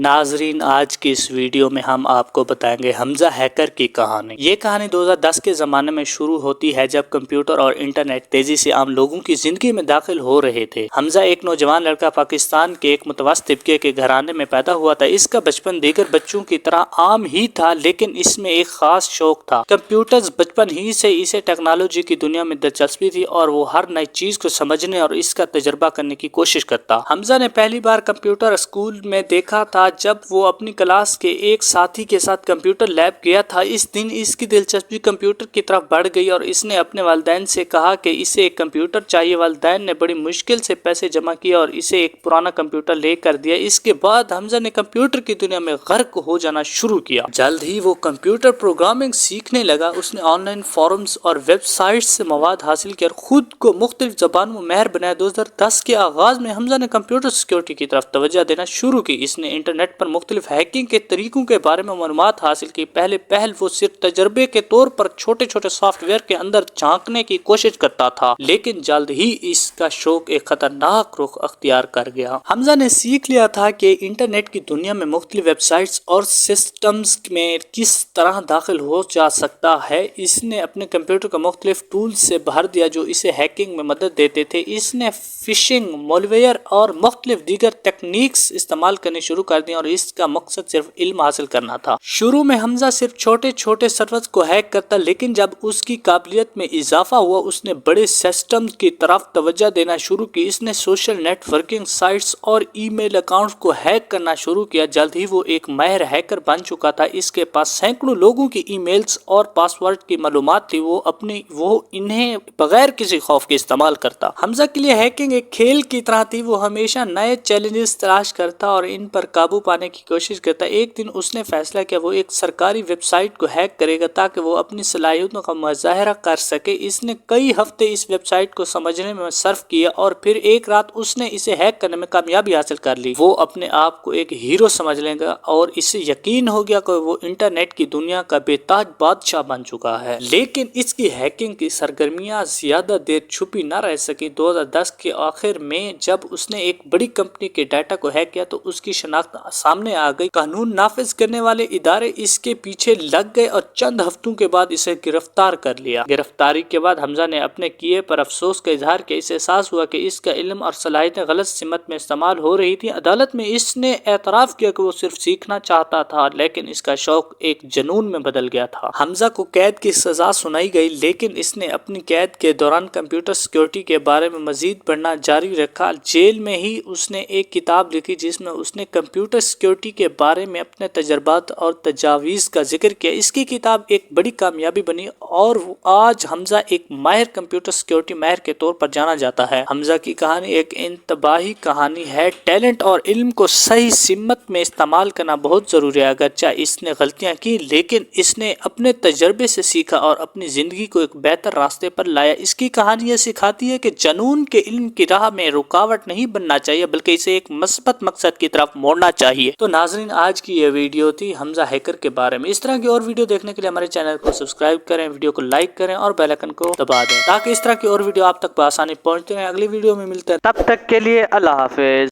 ناظرین، آج کی اس ویڈیو میں ہم آپ کو بتائیں گے حمزہ ہیکر کی کہانی۔ یہ کہانی 2010 کے زمانے میں شروع ہوتی ہے جب کمپیوٹر اور انٹرنیٹ تیزی سے عام لوگوں کی زندگی میں داخل ہو رہے تھے۔ حمزہ ایک نوجوان لڑکا پاکستان کے ایک متوسط طبقے کے گھرانے میں پیدا ہوا تھا۔ اس کا بچپن دیگر بچوں کی طرح عام ہی تھا، لیکن اس میں ایک خاص شوق تھا۔ کمپیوٹرز بچپن ہی سے اسے ٹیکنالوجی کی دنیا میں دلچسپی تھی اور وہ ہر نئی چیز کو سمجھنے اور اس کا تجربہ کرنے کی کوشش کرتا۔ حمزہ نے پہلی بار کمپیوٹر اسکول میں دیکھا تھا جب وہ اپنی کلاس کے ایک ساتھی کے ساتھ کمپیوٹر لیب گیا تھا۔ اس دن اس کی دلچسپی کمپیوٹر کی طرف بڑھ گئی اور اس نے اپنے والدین سے کہا کہ اسے ایک کمپیوٹر چاہیے۔ والدین نے بڑی مشکل سے پیسے جمع کیے اور اسے ایک پرانا کمپیوٹر لے کر دیا۔ اس کے بعد حمزہ نے کمپیوٹر کی دنیا میں غرق ہو جانا شروع کیا۔ جلد ہی وہ کمپیوٹر پروگرامنگ سیکھنے لگا۔ اس نے آن لائن فورمز اور ویب سائٹس سے مواد حاصل کیا اور خود کو مختلف زبانوں میں ماہر بنایا۔ 2010 کے آغاز میں حمزہ نے کمپیوٹر سیکیورٹی کی طرف توجہ دینا شروع کی۔ اس نے انٹرنیٹ پر مختلف ہیکنگ کے طریقوں کے بارے میں معلومات حاصل کی۔ پہل وہ صرف تجربے کے طور پر چھوٹے چھوٹے سافٹ ویئر کے اندر جھانکنے کی کوشش کرتا تھا، لیکن جلد ہی اس کا شوق ایک خطرناک رخ اختیار کر گیا۔ حمزہ نے سیکھ لیا تھا کہ انٹرنیٹ کی دنیا میں مختلف ویب سائٹس اور سسٹمز میں کس طرح داخل ہو جا سکتا ہے۔ اس نے اپنے کمپیوٹر کو مختلف ٹولز سے بھر دیا جو اسے ہیکنگ میں مدد دیتے تھے۔ اس نے فشنگ، مالویئر اور مختلف دیگر ٹیکنیکس استعمال کرنے شروع کر دی اور اس کا مقصد صرف علم حاصل کرنا تھا۔ شروع میں حمزہ صرف چھوٹے چھوٹے سرورز کو ہیک کرتا، لیکن جب اس کی قابلیت میں اضافہ ہوا اس نے بڑے سسٹمز کی طرف توجہ دینا شروع کی۔ اس نے سوشل نیٹ ورکنگ سائٹس اور ای میل اکاؤنٹس کو ہیک کرنا شروع کیا۔ جلد ہی وہ ایک ماہر ہیکر بن چکا تھا۔ اس کے پاس سینکڑوں لوگوں کی ای میلز اور پاس ورڈ کی معلومات تھی۔ وہ انہیں بغیر کسی خوف کے استعمال کرتا۔ حمزہ کے لیے ہیکنگ ایک کھیل کی طرح تھی۔ وہ ہمیشہ نئے چیلنجز تلاش کرتا اور ان پر قابو پانے کی کوشش کرتا۔ ایک دن اس نے فیصلہ کیا وہ ایک سرکاری ویب سائٹ کو ہیک کرے گا تاکہ وہ اپنی صلاحیتوں کا مظاہرہ کر سکے۔ اس نے کئی ہفتے اس ویب سائٹ کو سمجھنے میں صرف کیے اور پھر ایک رات اس نے اسے ہیک کرنے میں کامیابی حاصل کر لی۔ وہ اپنے آپ کو ایک ہیرو سمجھ لے گا اور اسے یقین ہو گیا کہ وہ انٹرنیٹ کی دنیا کا بے تاج بادشاہ بن چکا ہے۔ لیکن اس کی ہیکنگ کی سرگرمیاں زیادہ دیر چھپی نہ رہ سکی۔ 2010 کے آخر میں جب اس نے ایک بڑی کمپنی کے ڈیٹا کو ہیک کیا تو اس کی شناخت سامنے آ گئی۔ قانون نافذ کرنے والے ادارے اس کے پیچھے لگ گئے اور چند ہفتوں کے بعد اسے گرفتار کر لیا۔ گرفتاری کے بعد حمزہ نے اپنے کیے پر افسوس کا اظہار کیا۔ اسے احساس ہوا کہ اس کا علم اور صلاحیتیں غلط سمت میں استعمال ہو رہی تھی۔ عدالت میں اس نے اعتراف کیا کہ وہ صرف سیکھنا چاہتا تھا، لیکن اس کا شوق ایک جنون میں بدل گیا تھا۔ حمزہ کو قید کی سزا سنائی گئی، لیکن اس نے اپنی قید کے دوران کمپیوٹر سیکیورٹی کے بارے میں مزید پڑھنا جاری رکھا۔ جیل میں ہی اس نے ایک کتاب لکھی جس میں اس نے کمپیوٹر سیکیورٹی کے بارے میں اپنے تجربات اور تجاویز کا ذکر کیا۔ اس کی کتاب ایک بڑی کامیابی بنی اور آج حمزہ ایک ماہر کمپیوٹر سیکیورٹی ماہر کے طور پر جانا جاتا ہے۔ حمزہ کی کہانی ایک انتباہی کہانی ہے۔ ٹیلنٹ اور علم کو صحیح سمت میں استعمال کرنا بہت ضروری ہے۔ اگرچہ اس نے غلطیاں کی، لیکن اس نے اپنے تجربے سے سیکھا اور اپنی زندگی کو ایک بہتر راستے پر لایا۔ اس کی کہانی یہ سکھاتی ہے کہ جنون کے علم کی راہ میں رکاوٹ نہیں بننا چاہیے، بلکہ اسے ایک مثبت مقصد کی طرف موڑنا چاہیے۔ تو ناظرین، آج کی یہ ویڈیو تھی حمزہ ہیکر کے بارے میں۔ اس طرح کی اور ویڈیو دیکھنے کے لیے ہمارے چینل کو سبسکرائب کریں، ویڈیو کو لائک کریں اور بیل آئیکن کو دبا دیں تاکہ اس طرح کی اور ویڈیو آپ تک بآسانی پہنچتے رہیں۔ اگلی ویڈیو میں ملتے ہیں، تب تک کے لیے اللہ حافظ۔